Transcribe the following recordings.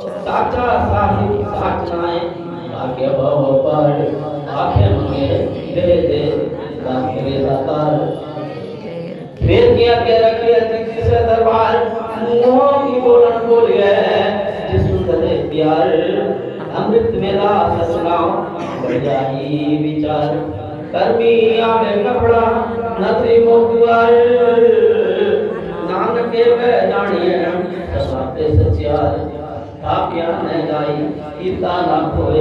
साचा साहिब साचनाए आके भव पर आखे मंगे दे दे दाखिले दातार फिर किया के रखे अतिथि से दरबार मुंहों की बोलन बोल गए जिस सुंदर प्यार अमृत मेला ससुराओ बढ़िया ही विचार कर्मी आवे कपड़ा नथरी मोगवार नानक के वे जानिए ससाते सचियार आप यहाँ न जाई इतना ना खोए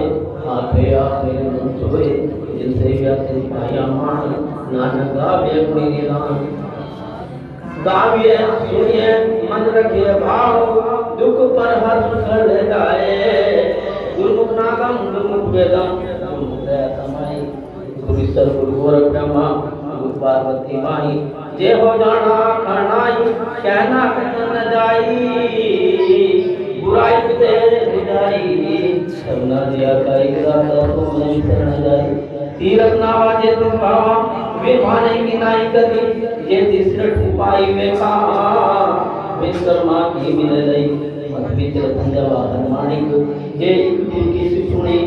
आते आते न सोए जिनसे व्यासे पाया मान नानक गावे मेरी राम गाविए सुनिए मन रखिए भाव दुख पर हर्ष कर जाए गुरुमुख नागम गुरुमुख वेदम गुरुमुख समाई गुरु सर गुरु गोरख ब्रह्मा गुरु पार्वती माई जे हो जाना करनाई कहना कहन जाई बुराई किते बुझाई सबना दिया काई राता तो नहीं करना जाई तीरथ नावा जे तुम पावा वे माने की नाई कदी ये तीसरे उपाय में का विश्वकर्मा की मिल रही मत विचर संजवा मानिक ये की सुनी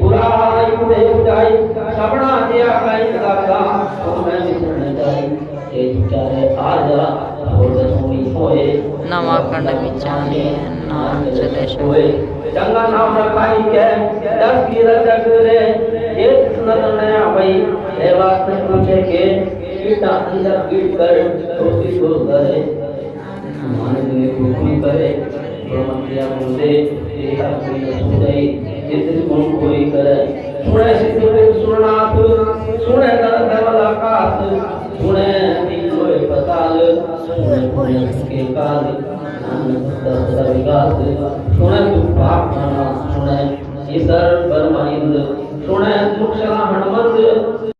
बुराई किते बुझाई सबना दिया काई राता तो मैं करना जाई ये चारे आजा और दसवीं होए नवाखंड विचारे नाम चले होए जंगा नाम रखाई के 10 की रजक रे एक सुनत ने भाई ए वास्ते पूछे के कीटा अंदर कीट कर तोसी को करे मन में हुकुम करे तो मंत्रिया मुझे ये अपनी सुनाई जिस गुण कोई करे सुने सिद्धि सुरनाथ सुने दरदल आकाश सुने कोई पताल सुने कोई के काल नानक सदा विकास सुने पाप सुने ईश्वर परमानंद सुने मुख हनुमंत